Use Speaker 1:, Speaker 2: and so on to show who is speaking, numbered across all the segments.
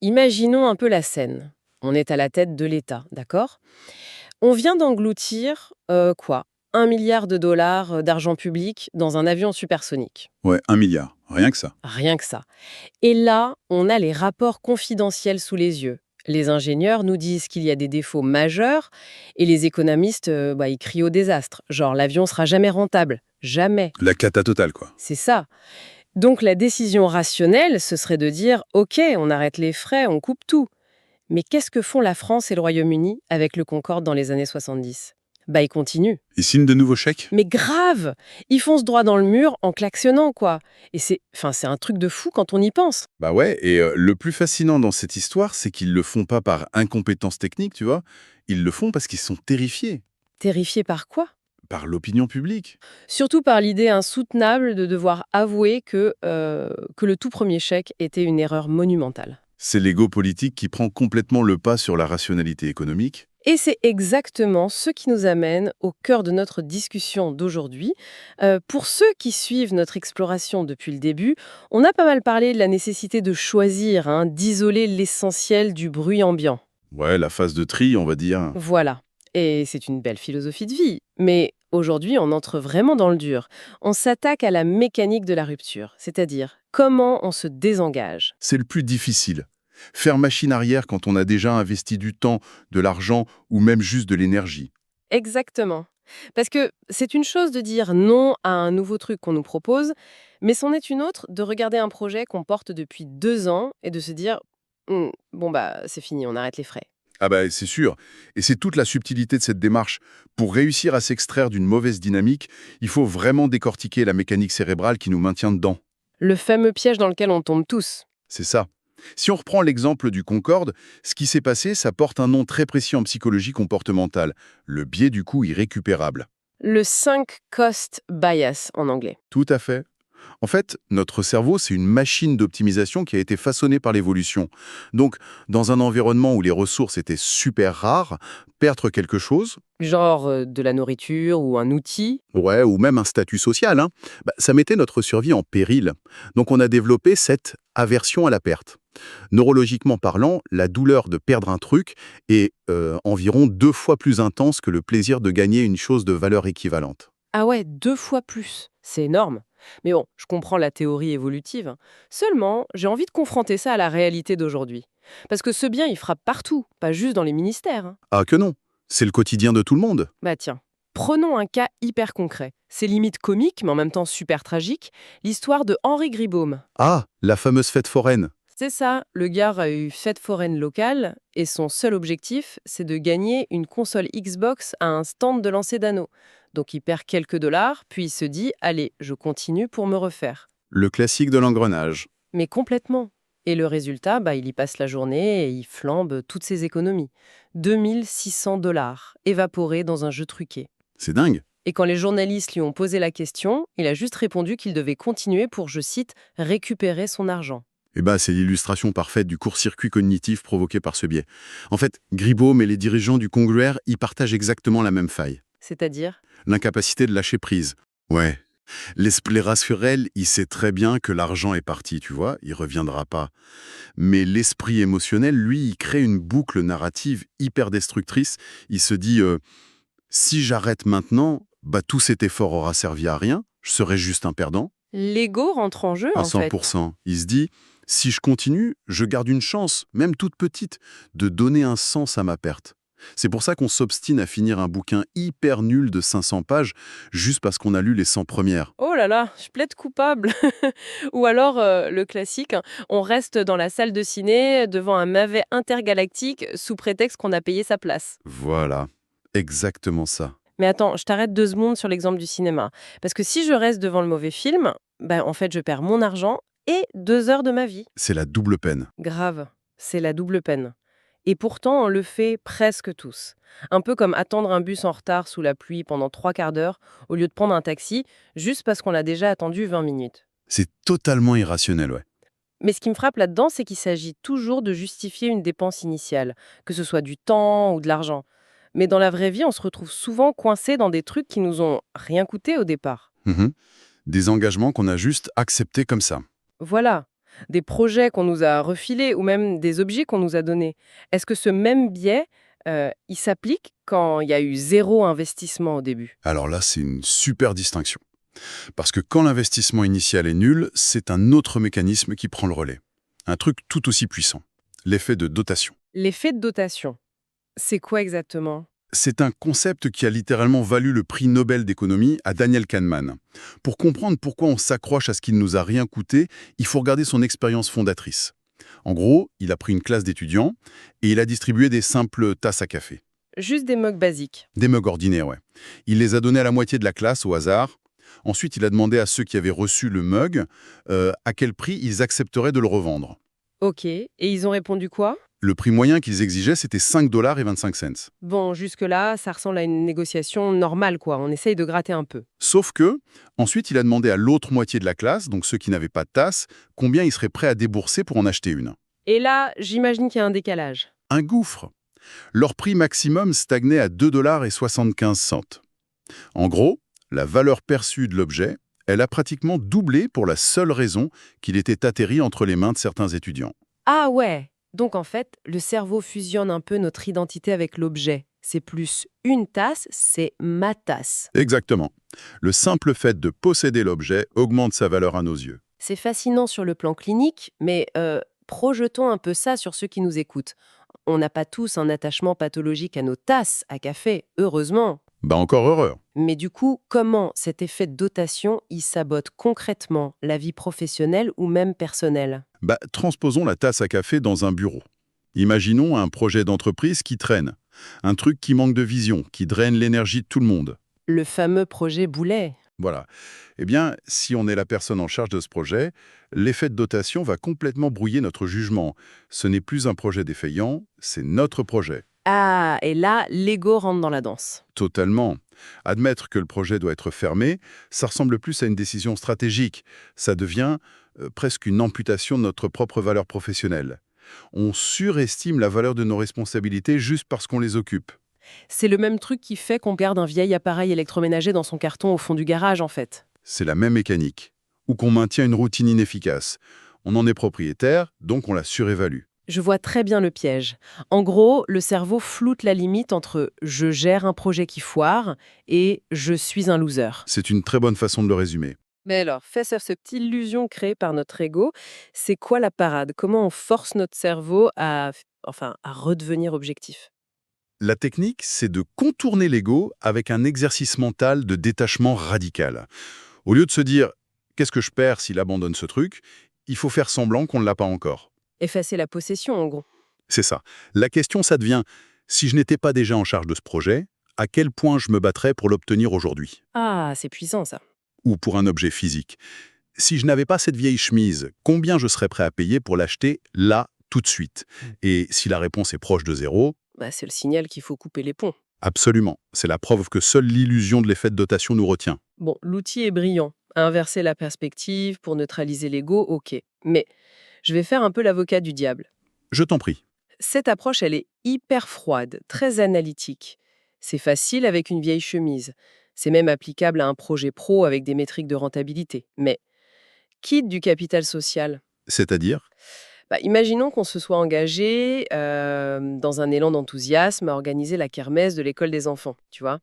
Speaker 1: Imaginons un peu la scène. On est à la tête de l'État, d'accord? On vient d'engloutir, quoi? 1 milliard de dollars d'argent public dans un avion supersonique.
Speaker 2: Ouais, 1 milliard, rien que ça.
Speaker 1: Rien que ça. Et là, on a les rapports confidentiels sous les yeux. Les ingénieurs nous disent qu'il y a des défauts majeurs et les économistes, ils crient au désastre. Genre, l'avion sera jamais rentable. Jamais.
Speaker 2: La cata totale, quoi.
Speaker 1: C'est ça. Donc la décision rationnelle, ce serait de dire OK, on arrête les frais, on coupe tout. Mais qu'est-ce que font la France et le Royaume-Uni avec le Concorde dans les années 70? Ils continuent.
Speaker 2: Ils signent de nouveaux chèques?
Speaker 1: Mais grave! Ils foncent droit dans le mur en klaxonnant, quoi. Et c'est un truc de fou quand on y pense.
Speaker 2: Bah ouais, et le plus fascinant dans cette histoire, c'est qu'ils le font pas par incompétence technique, tu vois. Ils le font parce qu'ils sont terrifiés
Speaker 1: Terrifiés par quoi?
Speaker 2: par l'opinion publique.
Speaker 1: Surtout par l'idée insoutenable de devoir avouer que le tout premier chèque était une erreur monumentale.
Speaker 2: C'est l'ego politique qui prend complètement le pas sur la rationalité économique.
Speaker 1: Et c'est exactement ce qui nous amène au cœur de notre discussion d'aujourd'hui. Pour ceux qui suivent notre exploration depuis le début, on a pas mal parlé de la nécessité de choisir, d'isoler l'essentiel du bruit ambiant.
Speaker 2: Ouais, la phase de tri, on va dire.
Speaker 1: Voilà. Et c'est une belle philosophie de vie. Mais aujourd'hui, on entre vraiment dans le dur. On s'attaque à la mécanique de la rupture, c'est-à-dire comment on se désengage.
Speaker 2: C'est le plus difficile. Faire machine arrière quand on a déjà investi du temps, de l'argent ou même juste de l'énergie.
Speaker 1: Exactement. Parce que c'est une chose de dire non à un nouveau truc qu'on nous propose, mais c'en est une autre de regarder un projet qu'on porte depuis 2 ans et de se dire bon, c'est fini, on arrête les frais.
Speaker 2: Ah bah c'est sûr. Et c'est toute la subtilité de cette démarche. Pour réussir à s'extraire d'une mauvaise dynamique, il faut vraiment décortiquer la mécanique cérébrale qui nous maintient dedans.
Speaker 1: Le fameux piège dans lequel on tombe tous.
Speaker 2: C'est ça. Si on reprend l'exemple du Concorde, ce qui s'est passé, ça porte un nom très précis en psychologie comportementale, le biais du coût irrécupérable.
Speaker 1: Le sunk cost bias en anglais.
Speaker 2: Tout à fait. En fait, notre cerveau, c'est une machine d'optimisation qui a été façonnée par l'évolution. Donc, dans un environnement où les ressources étaient super rares, perdre quelque chose,
Speaker 1: Genre de la nourriture ou un outil.
Speaker 2: ouais, ou même un statut social, ça mettait notre survie en péril. Donc, on a développé cette aversion à la perte. Neurologiquement parlant, la douleur de perdre un truc est environ 2 fois plus intense que le plaisir de gagner une chose de valeur équivalente.
Speaker 1: Ah ouais, 2 fois plus. C'est énorme. Mais bon, je comprends la théorie évolutive, hein. Seulement, j'ai envie de confronter ça à la réalité d'aujourd'hui. Parce que ce bien, il frappe partout, pas juste dans les ministères, hein.
Speaker 2: Ah que non, c'est le quotidien de tout le monde.
Speaker 1: Bah tiens, prenons un cas hyper concret. C'est limite comique, mais en même temps super tragique, l'histoire de Henri Gribaume.
Speaker 2: Ah, la fameuse fête foraine.
Speaker 1: C'est ça, le gars a eu fête foraine locale, et son seul objectif, c'est de gagner une console Xbox à un stand de lancer d'anneaux. Donc il perd quelques dollars, puis il se dit, allez, je continue pour me refaire.
Speaker 2: Le classique de l'engrenage.
Speaker 1: Mais complètement. Et le résultat, il y passe la journée et il flambe toutes ses économies. 2 600 dollars évaporés dans un jeu truqué.
Speaker 2: C'est dingue.
Speaker 1: Et quand les journalistes lui ont posé la question, il a juste répondu qu'il devait continuer pour, je cite, récupérer son argent.
Speaker 2: Eh ben, c'est l'illustration parfaite du court-circuit cognitif provoqué par ce biais. En fait, Gribaume et les dirigeants du Congruaire y partagent exactement la même faille.
Speaker 1: C'est-à-dire?
Speaker 2: L'incapacité de lâcher prise. Ouais. L'esprit rationnel, il sait très bien que l'argent est parti, tu vois, il reviendra pas. Mais l'esprit émotionnel, lui, il crée une boucle narrative hyper destructrice. Il se dit, si j'arrête maintenant, tout cet effort aura servi à rien, je serai juste un perdant.
Speaker 1: L'ego rentre en jeu,
Speaker 2: À
Speaker 1: en fait.
Speaker 2: 100%. Il se dit, si je continue, je garde une chance, même toute petite, de donner un sens à ma perte. C'est pour ça qu'on s'obstine à finir un bouquin hyper nul de 500 pages juste parce qu'on a lu les 100 premières.
Speaker 1: Oh là là, je plaide coupable. Ou alors, le classique, hein, on reste dans la salle de ciné devant un navet intergalactique sous prétexte qu'on a payé sa place.
Speaker 2: Voilà, exactement ça.
Speaker 1: Mais attends, je t'arrête 2 secondes sur l'exemple du cinéma. Parce que si je reste devant le mauvais film, en fait, je perds mon argent et 2 heures de ma vie.
Speaker 2: C'est la double peine.
Speaker 1: Grave, c'est la double peine. Et pourtant, on le fait presque tous. Un peu comme attendre un bus en retard sous la pluie pendant 3 quarts d'heure au lieu de prendre un taxi, juste parce qu'on l'a déjà attendu 20 minutes.
Speaker 2: C'est totalement irrationnel, ouais.
Speaker 1: Mais ce qui me frappe là-dedans, c'est qu'il s'agit toujours de justifier une dépense initiale, que ce soit du temps ou de l'argent. Mais dans la vraie vie, on se retrouve souvent coincé dans des trucs qui nous ont rien coûté au départ.
Speaker 2: Mhm. Des engagements qu'on a juste acceptés comme ça.
Speaker 1: Voilà. des projets qu'on nous a refilés ou même des objets qu'on nous a donnés. Est-ce que ce même biais, il s'applique quand il y a eu zéro investissement au début?
Speaker 2: Alors là, c'est une super distinction. Parce que quand l'investissement initial est nul, c'est un autre mécanisme qui prend le relais. Un truc tout aussi puissant. L'effet de dotation.
Speaker 1: L'effet de dotation, c'est quoi exactement?
Speaker 2: C'est un concept qui a littéralement valu le prix Nobel d'économie à Daniel Kahneman. Pour comprendre pourquoi on s'accroche à ce qui ne nous a rien coûté, il faut regarder son expérience fondatrice. En gros, il a pris une classe d'étudiants et il a distribué des simples tasses à café.
Speaker 1: Juste des mugs basiques.
Speaker 2: Des mugs ordinaires, ouais. Il les a donnés à la moitié de la classe au hasard. Ensuite, il a demandé à ceux qui avaient reçu le mug à quel prix ils accepteraient de le revendre.
Speaker 1: Ok, et ils ont répondu quoi?
Speaker 2: Le prix moyen qu'ils exigeaient, c'était 5,25 $.
Speaker 1: Bon, jusque-là, ça ressemble à une négociation normale, quoi. On essaye de gratter un peu.
Speaker 2: Sauf que, ensuite, il a demandé à l'autre moitié de la classe, donc ceux qui n'avaient pas de tasse, combien ils seraient prêts à débourser pour en acheter une.
Speaker 1: Et là, j'imagine qu'il y a un décalage.
Speaker 2: Un gouffre. Leur prix maximum stagnait à 2,75 $. En gros, la valeur perçue de l'objet, elle a pratiquement doublé pour la seule raison qu'il était atterri entre les mains de certains étudiants.
Speaker 1: Ah ouais! Donc en fait, le cerveau fusionne un peu notre identité avec l'objet. C'est plus une tasse, c'est ma tasse.
Speaker 2: Exactement. Le simple fait de posséder l'objet augmente sa valeur à nos yeux.
Speaker 1: C'est fascinant sur le plan clinique, mais projetons un peu ça sur ceux qui nous écoutent. On n'a pas tous un attachement pathologique à nos tasses à café, heureusement.
Speaker 2: Bah encore heureux.
Speaker 1: Mais du coup, comment cet effet de dotation y sabote concrètement la vie professionnelle ou même personnelle?
Speaker 2: Bah, transposons la tasse à café dans un bureau. Imaginons un projet d'entreprise qui traîne. Un truc qui manque de vision, qui draine l'énergie de tout le monde.
Speaker 1: Le fameux projet Boulet.
Speaker 2: Voilà. Eh bien, si on est la personne en charge de ce projet, l'effet de dotation va complètement brouiller notre jugement. Ce n'est plus un projet défaillant, c'est notre projet.
Speaker 1: Ah, et là, l'ego rentre dans la danse.
Speaker 2: Totalement. Admettre que le projet doit être fermé, ça ressemble plus à une décision stratégique. Ça devient presque une amputation de notre propre valeur professionnelle. On surestime la valeur de nos responsabilités juste parce qu'on les occupe.
Speaker 1: C'est le même truc qui fait qu'on garde un vieil appareil électroménager dans son carton au fond du garage, en fait.
Speaker 2: C'est la même mécanique. Ou qu'on maintient une routine inefficace. On en est propriétaire, donc on la surévalue.
Speaker 1: Je vois très bien le piège. En gros, le cerveau floute la limite entre je gère un projet qui foire et je suis un loser.
Speaker 2: C'est une très bonne façon de le résumer.
Speaker 1: Mais alors, face à cette illusion créée par notre ego, c'est quoi la parade? Comment on force notre cerveau à redevenir objectif?
Speaker 2: La technique, c'est de contourner l'ego avec un exercice mental de détachement radical. Au lieu de se dire « qu'est-ce que je perds s'il abandonne ce truc ?», il faut faire semblant qu'on ne l'a pas encore.
Speaker 1: Effacer la possession, en gros.
Speaker 2: C'est ça. La question, ça devient « si je n'étais pas déjà en charge de ce projet, à quel point je me battrais pour l'obtenir aujourd'hui ?»
Speaker 1: Ah, c'est puissant ça.
Speaker 2: Ou pour un objet physique. Si je n'avais pas cette vieille chemise, combien je serais prêt à payer pour l'acheter là, tout de suite? Et si la réponse est proche de zéro,
Speaker 1: Bah, c'est le signal qu'il faut couper les ponts.
Speaker 2: absolument. C'est la preuve que seule l'illusion de l'effet de dotation nous retient.
Speaker 1: Bon, l'outil est brillant. Inverser la perspective pour neutraliser l'ego, ok. Mais je vais faire un peu l'avocat du diable.
Speaker 2: Je t'en prie.
Speaker 1: Cette approche, elle est hyper froide, très analytique. C'est facile avec une vieille chemise. C'est même applicable à un projet pro avec des métriques de rentabilité. Mais quitte du capital social.
Speaker 2: C'est-à-dire?
Speaker 1: Bah, imaginons qu'on se soit engagé dans un élan d'enthousiasme à organiser la kermesse de l'école des enfants, tu vois.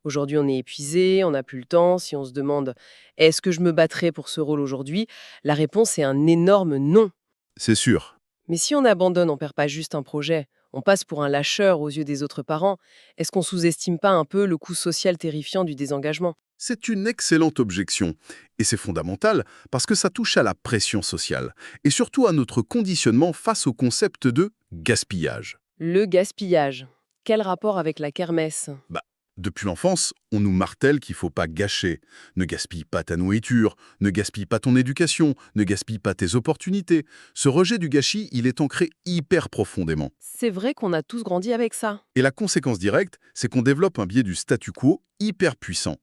Speaker 1: Aujourd'hui, on est épuisé, on n'a plus le temps. Si on se demande est-ce que je me battrai pour ce rôle aujourd'hui, la réponse est un énorme non.
Speaker 2: C'est sûr.
Speaker 1: Mais si on abandonne, on perd pas juste un projet, on passe pour un lâcheur aux yeux des autres parents. Est-ce qu'on sous-estime pas un peu le coût social terrifiant du désengagement?
Speaker 2: C'est une excellente objection. Et c'est fondamental parce que ça touche à la pression sociale. Et surtout à notre conditionnement face au concept de gaspillage.
Speaker 1: Le gaspillage. Quel rapport avec la kermesse?
Speaker 2: Depuis l'enfance, on nous martèle qu'il ne faut pas gâcher. Ne gaspille pas ta nourriture, ne gaspille pas ton éducation, ne gaspille pas tes opportunités. Ce rejet du gâchis, il est ancré hyper profondément.
Speaker 1: C'est vrai qu'on a tous grandi avec ça.
Speaker 2: Et la conséquence directe, c'est qu'on développe un biais du statu quo hyper puissant.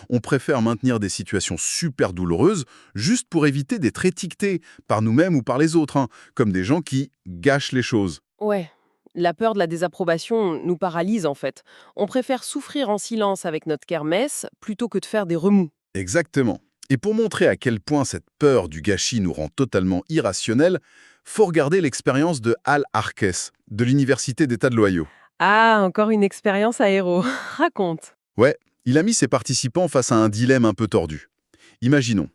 Speaker 2: On préfère maintenir des situations super douloureuses juste pour éviter d'être étiquetés par nous-mêmes ou par les autres, comme des gens qui gâchent les choses.
Speaker 1: Ouais. La peur de la désapprobation nous paralyse en fait. On préfère souffrir en silence avec notre kermesse plutôt que de faire des remous.
Speaker 2: Exactement. Et pour montrer à quel point cette peur du gâchis nous rend totalement irrationnels, faut regarder l'expérience de Al Arques, de l'Université d'État de l'Ohio.
Speaker 1: Ah, encore une expérience aéro. Raconte.
Speaker 2: Ouais, il a mis ses participants face à un dilemme un peu tordu. Imaginons,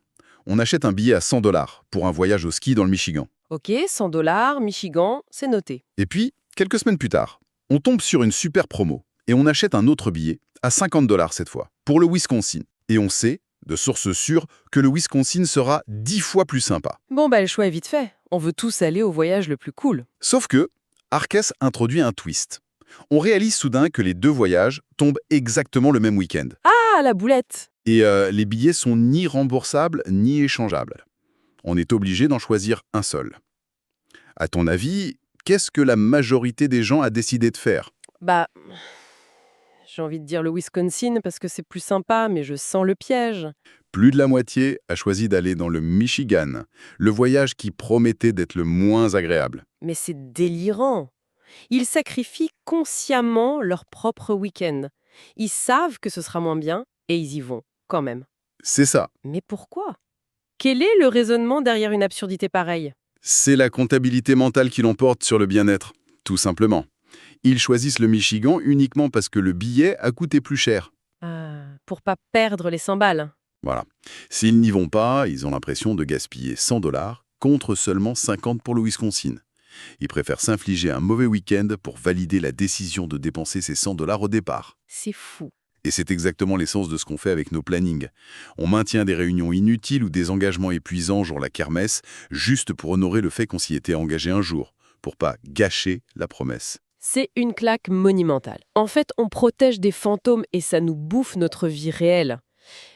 Speaker 2: on achète un billet à 100 $ pour un voyage au ski dans le Michigan.
Speaker 1: Ok, 100 $, Michigan, c'est noté.
Speaker 2: Et puis, quelques semaines plus tard, on tombe sur une super promo et on achète un autre billet, à 50 $ cette fois, pour le Wisconsin. Et on sait, de sources sûres, que le Wisconsin sera 10 fois plus sympa.
Speaker 1: Bon, bah le choix est vite fait. On veut tous aller au voyage le plus cool.
Speaker 2: Sauf que, Arques introduit un twist. On réalise soudain que les deux voyages tombent exactement le même week-end.
Speaker 1: Ah, la boulette!
Speaker 2: Et les billets sont ni remboursables ni échangeables. On est obligé d'en choisir un seul. À ton avis, qu'est-ce que la majorité des gens a décidé de faire?
Speaker 1: Bah, j'ai envie de dire le Wisconsin parce que c'est plus sympa, mais je sens le piège.
Speaker 2: Plus de la moitié a choisi d'aller dans le Michigan, le voyage qui promettait d'être le moins agréable.
Speaker 1: Mais c'est délirant. Ils sacrifient consciemment leur propre week-end. Ils savent que ce sera moins bien et ils y vont, quand même.
Speaker 2: C'est ça.
Speaker 1: Mais pourquoi? Quel est le raisonnement derrière une absurdité pareille?
Speaker 2: C'est la comptabilité mentale qui l'emporte sur le bien-être, tout simplement. Ils choisissent le Michigan uniquement parce que le billet a coûté plus cher.
Speaker 1: Ah, pour pas perdre les 100 balles.
Speaker 2: Voilà. S'ils n'y vont pas, ils ont l'impression de gaspiller 100 $ contre seulement 50 pour le Wisconsin. Ils préfèrent s'infliger un mauvais week-end pour valider la décision de dépenser ces 100 $ au départ.
Speaker 1: C'est fou.
Speaker 2: Et c'est exactement l'essence de ce qu'on fait avec nos plannings. On maintient des réunions inutiles ou des engagements épuisants, genre la kermesse, juste pour honorer le fait qu'on s'y était engagé un jour, pour pas gâcher la promesse.
Speaker 1: C'est une claque monumentale. En fait, on protège des fantômes et ça nous bouffe notre vie réelle.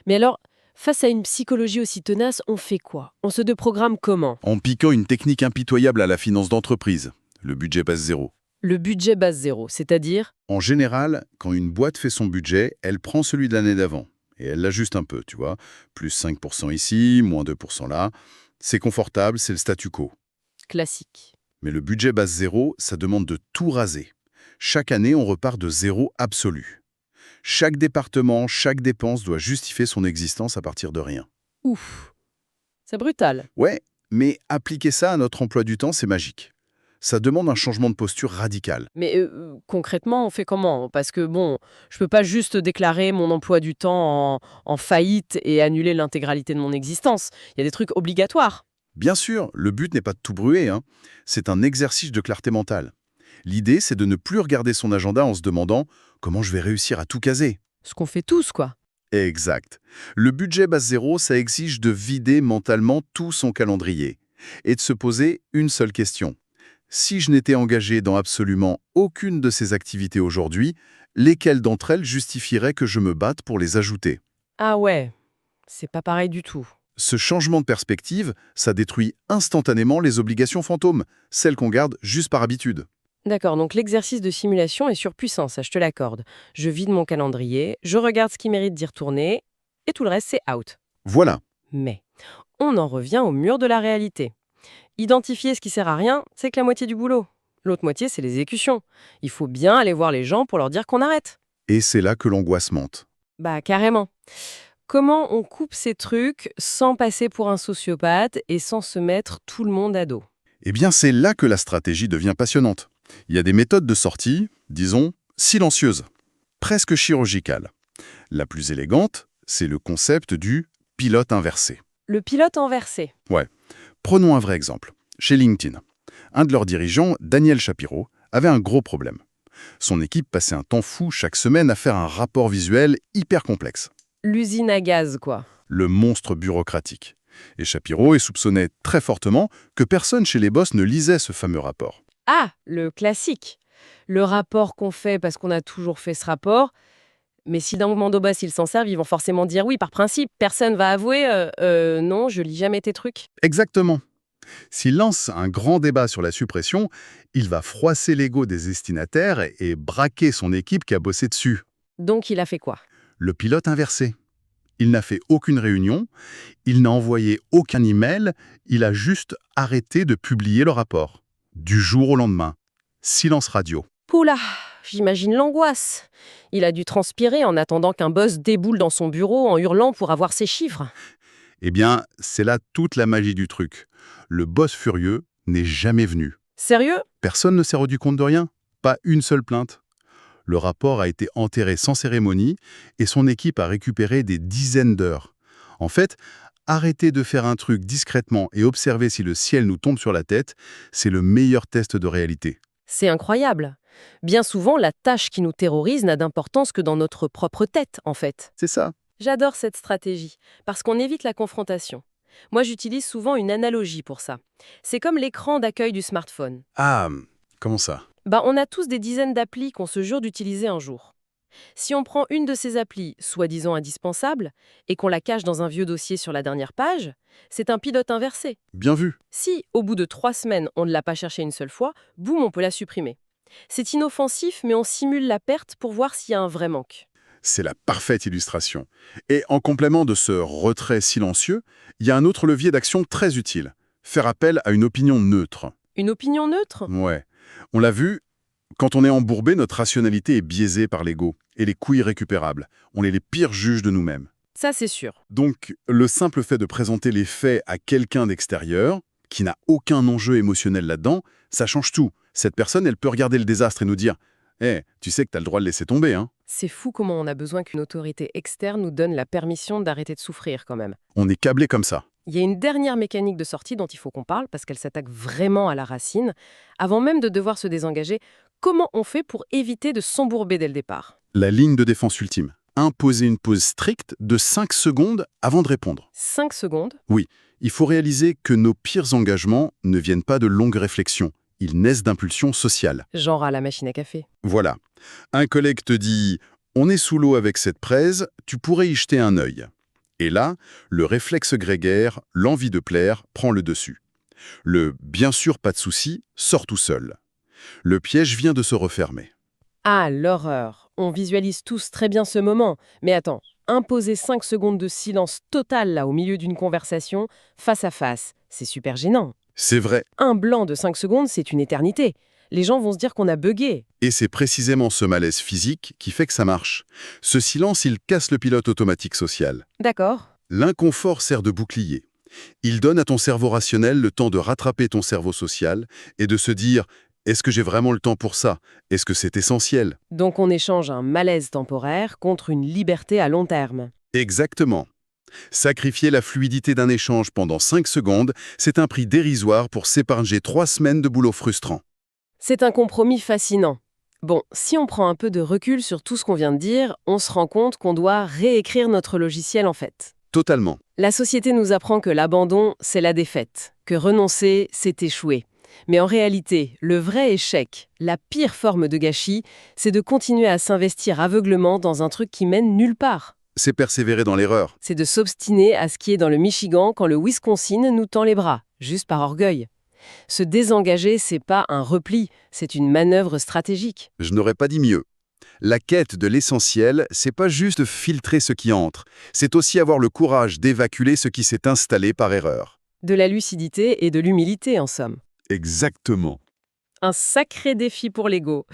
Speaker 1: Mais alors, face à une psychologie aussi tenace, on fait quoi? On se déprogramme comment?
Speaker 2: En piquant une technique impitoyable à la finance d'entreprise, le budget passe zéro.
Speaker 1: Le budget base zéro, c'est-à-dire?
Speaker 2: En général, quand une boîte fait son budget, elle prend celui de l'année d'avant. Et elle l'ajuste un peu, tu vois. Plus 5% ici, moins 2% là. C'est confortable, c'est le statu quo.
Speaker 1: Classique.
Speaker 2: Mais le budget base zéro, ça demande de tout raser. Chaque année, on repart de zéro absolu. Chaque département, chaque dépense doit justifier son existence à partir de rien.
Speaker 1: Ouf. C'est brutal.
Speaker 2: Ouais, mais appliquer ça à notre emploi du temps, c'est magique. Ça demande un changement de posture radical.
Speaker 1: Mais concrètement, on fait comment? Parce que bon, je peux pas juste déclarer mon emploi du temps en faillite et annuler l'intégralité de mon existence. Il y a des trucs obligatoires.
Speaker 2: Bien sûr, le but n'est pas de tout brûler, hein. C'est un exercice de clarté mentale. L'idée, c'est de ne plus regarder son agenda en se demandant « comment je vais réussir à tout caser ?»
Speaker 1: Ce qu'on fait tous, quoi.
Speaker 2: Exact. Le budget base zéro, ça exige de vider mentalement tout son calendrier et de se poser une seule question. Si je n'étais engagé dans absolument aucune de ces activités aujourd'hui, lesquelles d'entre elles justifieraient que je me batte pour les ajouter?
Speaker 1: Ah ouais, c'est pas pareil du tout.
Speaker 2: Ce changement de perspective, ça détruit instantanément les obligations fantômes, celles qu'on garde juste par habitude.
Speaker 1: D'accord, donc l'exercice de simulation est surpuissant, ça je te l'accorde. Je vide mon calendrier, je regarde ce qui mérite d'y retourner, et tout le reste c'est out.
Speaker 2: Voilà.
Speaker 1: Mais on en revient au mur de la réalité. Identifier ce qui sert à rien, c'est que la moitié du boulot. L'autre moitié, c'est l'exécution. Il faut bien aller voir les gens pour leur dire qu'on arrête.
Speaker 2: Et c'est là que l'angoisse monte.
Speaker 1: Bah carrément. Comment on coupe ces trucs sans passer pour un sociopathe et sans se mettre tout le monde à dos?
Speaker 2: Eh bien, c'est là que la stratégie devient passionnante. Il y a des méthodes de sortie, disons, silencieuses, presque chirurgicales. La plus élégante, c'est le concept du pilote inversé.
Speaker 1: Le pilote inversé.
Speaker 2: Ouais. Prenons un vrai exemple. Chez LinkedIn, un de leurs dirigeants, Daniel Shapiro, avait un gros problème. Son équipe passait un temps fou chaque semaine à faire un rapport visuel hyper complexe.
Speaker 1: L'usine à gaz, quoi.
Speaker 2: Le monstre bureaucratique. Et Shapiro soupçonnait très fortement que personne chez les boss ne lisait ce fameux rapport.
Speaker 1: Ah, le classique. Le rapport qu'on fait parce qu'on a toujours fait ce rapport. Mais si dans le moment boss ils s'en servent, ils vont forcément dire oui, par principe. Personne va avouer non, je lis jamais tes trucs.
Speaker 2: Exactement. S'il lance un grand débat sur la suppression, il va froisser l'ego des destinataires et braquer son équipe qui a bossé dessus.
Speaker 1: Donc il a fait quoi?
Speaker 2: Le pilote inversé. Il n'a fait aucune réunion, il n'a envoyé aucun email, il a juste arrêté de publier le rapport. Du jour au lendemain. Silence radio.
Speaker 1: Oula, j'imagine l'angoisse. Il a dû transpirer en attendant qu'un boss déboule dans son bureau en hurlant pour avoir ses chiffres.
Speaker 2: Eh bien, c'est là toute la magie du truc. Le boss furieux n'est jamais venu.
Speaker 1: Sérieux?
Speaker 2: Personne ne s'est rendu compte de rien. Pas une seule plainte. Le rapport a été enterré sans cérémonie et son équipe a récupéré des dizaines d'heures. En fait, arrêter de faire un truc discrètement et observer si le ciel nous tombe sur la tête, c'est le meilleur test de réalité.
Speaker 1: C'est incroyable. Bien souvent, la tâche qui nous terrorise n'a d'importance que dans notre propre tête, en fait.
Speaker 2: C'est ça.
Speaker 1: J'adore cette stratégie, parce qu'on évite la confrontation. Moi, j'utilise souvent une analogie pour ça. C'est comme l'écran d'accueil du smartphone.
Speaker 2: Ah, comment ça?
Speaker 1: On a tous des dizaines d'applis qu'on se jure d'utiliser un jour. Si on prend une de ces applis, soi-disant indispensable, et qu'on la cache dans un vieux dossier sur la dernière page, c'est un pilote inversé.
Speaker 2: Bien vu.
Speaker 1: Si, au bout de 3 semaines, on ne l'a pas cherché une seule fois, boum, on peut la supprimer. C'est inoffensif, mais on simule la perte pour voir s'il y a un vrai manque.
Speaker 2: C'est la parfaite illustration. Et en complément de ce retrait silencieux, il y a un autre levier d'action très utile. Faire appel à une opinion neutre.
Speaker 1: Une opinion neutre?
Speaker 2: Ouais. On l'a vu, quand on est embourbé, notre rationalité est biaisée par l'ego et les coups irrécupérables. On est les pires juges de nous-mêmes.
Speaker 1: Ça, c'est sûr.
Speaker 2: Donc, le simple fait de présenter les faits à quelqu'un d'extérieur, qui n'a aucun enjeu émotionnel là-dedans, ça change tout. Cette personne, elle peut regarder le désastre et nous dire « Eh, tu sais que t'as le droit de laisser tomber, hein ?»
Speaker 1: C'est fou comment on a besoin qu'une autorité externe nous donne la permission d'arrêter de souffrir quand même.
Speaker 2: On est câblé comme ça.
Speaker 1: Il y a une dernière mécanique de sortie dont il faut qu'on parle parce qu'elle s'attaque vraiment à la racine. Avant même de devoir se désengager, comment on fait pour éviter de s'embourber dès le départ?
Speaker 2: La ligne de défense ultime. Imposer une pause stricte de 5 secondes avant de répondre.
Speaker 1: 5 secondes?
Speaker 2: Oui, il faut réaliser que nos pires engagements ne viennent pas de longues réflexions. Ils naissent d'impulsions sociales.
Speaker 1: Genre à la machine à café.
Speaker 2: Voilà. Un collègue te dit « On est sous l'eau avec cette braise, tu pourrais y jeter un œil ». Et là, le réflexe grégaire, l'envie de plaire, prend le dessus. Le « bien sûr, pas de souci » sort tout seul. Le piège vient de se refermer.
Speaker 1: Ah, l'horreur! On visualise tous très bien ce moment. Mais attends, imposer 5 secondes de silence total là au milieu d'une conversation, face à face, c'est super gênant.
Speaker 2: C'est vrai.
Speaker 1: Un blanc de 5 secondes, c'est une éternité. Les gens vont se dire qu'on a buggé.
Speaker 2: Et c'est précisément ce malaise physique qui fait que ça marche. Ce silence, il casse le pilote automatique social.
Speaker 1: D'accord.
Speaker 2: L'inconfort sert de bouclier. Il donne à ton cerveau rationnel le temps de rattraper ton cerveau social et de se dire « Est-ce que j'ai vraiment le temps pour ça? Est-ce que c'est essentiel ?»
Speaker 1: Donc on échange un malaise temporaire contre une liberté à long terme.
Speaker 2: Exactement. Sacrifier la fluidité d'un échange pendant 5 secondes, c'est un prix dérisoire pour s'épargner 3 semaines de boulot frustrant.
Speaker 1: C'est un compromis fascinant. Bon, si on prend un peu de recul sur tout ce qu'on vient de dire, on se rend compte qu'on doit réécrire notre logiciel en fait.
Speaker 2: Totalement.
Speaker 1: La société nous apprend que l'abandon, c'est la défaite, que renoncer, c'est échouer. Mais en réalité, le vrai échec, la pire forme de gâchis, c'est de continuer à s'investir aveuglément dans un truc qui mène nulle part.
Speaker 2: C'est persévérer dans l'erreur.
Speaker 1: C'est de s'obstiner à ce qui est dans le Michigan quand le Wisconsin nous tend les bras, juste par orgueil. Se désengager, c'est pas un repli, c'est une manœuvre stratégique.
Speaker 2: Je n'aurais pas dit mieux. La quête de l'essentiel, c'est pas juste filtrer ce qui entre, c'est aussi avoir le courage d'évacuer ce qui s'est installé par erreur.
Speaker 1: De la lucidité et de l'humilité, en somme.
Speaker 2: Exactement.
Speaker 1: Un sacré défi pour l'ego.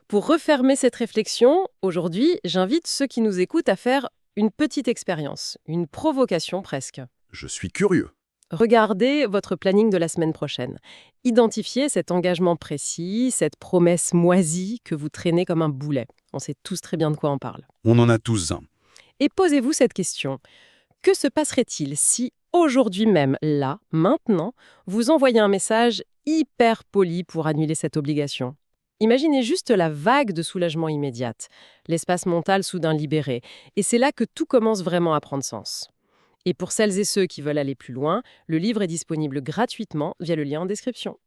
Speaker 1: Pour refermer cette réflexion, aujourd'hui, j'invite ceux qui nous écoutent à faire une petite expérience, une provocation presque.
Speaker 2: Je suis curieux.
Speaker 1: Regardez votre planning de la semaine prochaine. Identifiez cet engagement précis, cette promesse moisie que vous traînez comme un boulet. On sait tous très bien de quoi on parle.
Speaker 2: On en a tous un.
Speaker 1: Et posez-vous cette question. Que se passerait-il si, aujourd'hui même, là, maintenant, vous envoyez un message hyper poli pour annuler cette obligation? Imaginez juste la vague de soulagement immédiate, l'espace mental soudain libéré. Et c'est là que tout commence vraiment à prendre sens. Et pour celles et ceux qui veulent aller plus loin, le livre est disponible gratuitement via le lien en description.